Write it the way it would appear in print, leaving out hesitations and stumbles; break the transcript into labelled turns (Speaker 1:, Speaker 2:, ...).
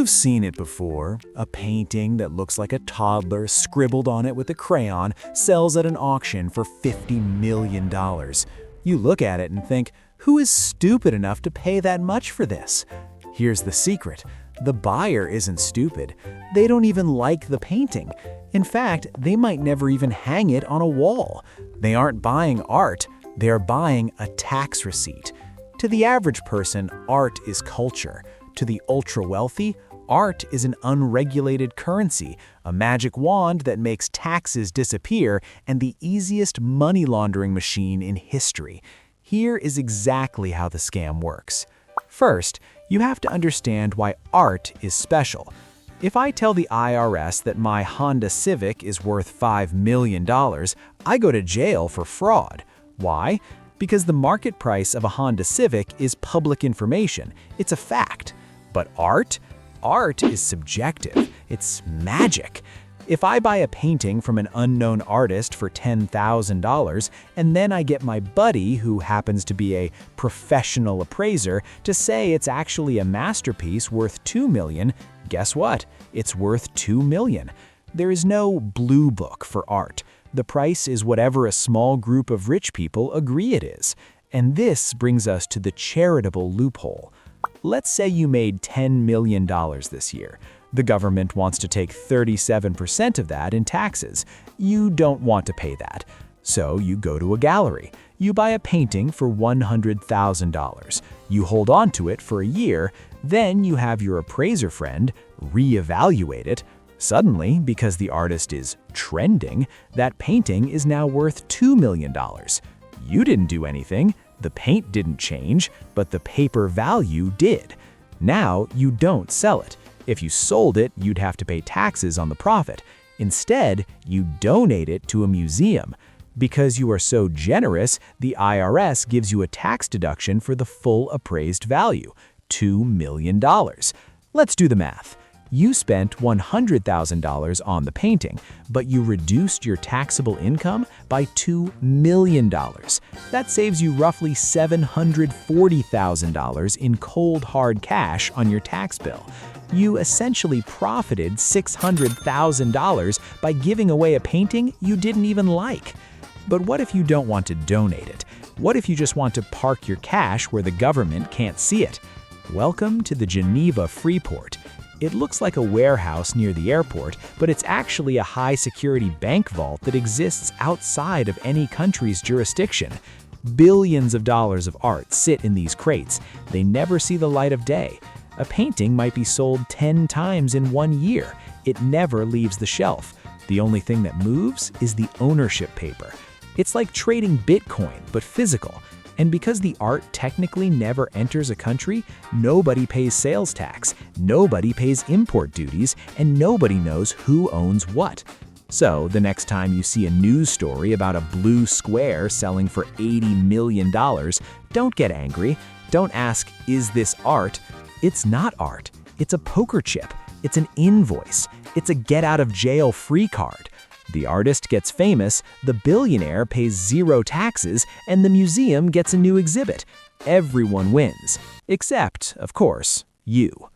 Speaker 1: You've seen it before. A painting that looks like a toddler scribbled on it with a crayon sells at an auction for $50 million. You look at it and think, who is stupid enough to pay that much for this? Here's the secret. The buyer isn't stupid. They don't even like the painting. In fact, they might never even hang it on a wall. They aren't buying art, they're buying a tax receipt. To the average person, art is culture. To the ultra-wealthy, art is an unregulated currency, a magic wand that makes taxes disappear, and the easiest money laundering machine in history. Here is exactly how the scam works. First, you have to understand why art is special. If I tell the IRS that my Honda Civic is worth $5 million, I go to jail for fraud. Why? Because the market price of a Honda Civic is public information. It's a fact. But art? Art is subjective. It's magic. If I buy a painting from an unknown artist for $10,000, and then I get my buddy, who happens to be a professional appraiser, to say it's actually a masterpiece worth $2 million, guess what? It's worth $2 million. There is no blue book for art. The price is whatever a small group of rich people agree it is. And this brings us to the charitable loophole. Let's say you made $10 million this year. The government wants to take 37% of that in taxes. You don't want to pay that. So you go to a gallery. You buy a painting for $100,000. You hold on to it for a year. Then you have your appraiser friend reevaluate it. Suddenly, because the artist is trending, that painting is now worth $2 million. You didn't do anything. The paint didn't change, but the paper value did. Now you don't sell it. If you sold it, you'd have to pay taxes on the profit. Instead, you donate it to a museum. Because you are so generous, the IRS gives you a tax deduction for the full appraised value, $2 million. Let's do the math. You spent $100,000 on the painting, but you reduced your taxable income by $2 million. That saves you roughly $740,000 in cold hard cash on your tax bill. You essentially profited $600,000 by giving away a painting you didn't even like. But what if you don't want to donate it? What if you just want to park your cash where the government can't see it? Welcome to the Geneva Freeport. It looks like a warehouse near the airport, but it's actually a high-security bank vault that exists outside of any country's jurisdiction. Billions of dollars of art sit in these crates. They never see the light of day. A painting might be sold 10 times in 1 year. It never leaves the shelf. The only thing that moves is the ownership paper. It's like trading Bitcoin, but physical. And because the art technically never enters a country, nobody pays sales tax, nobody pays import duties, and nobody knows who owns what. So the next time you see a news story about a blue square selling for $80 million, don't get angry. Don't ask, is this art? It's not art. It's a poker chip. It's an invoice. It's a get-out-of-jail-free card. The artist gets famous, the billionaire pays zero taxes, and the museum gets a new exhibit. Everyone wins. Except, of course, you.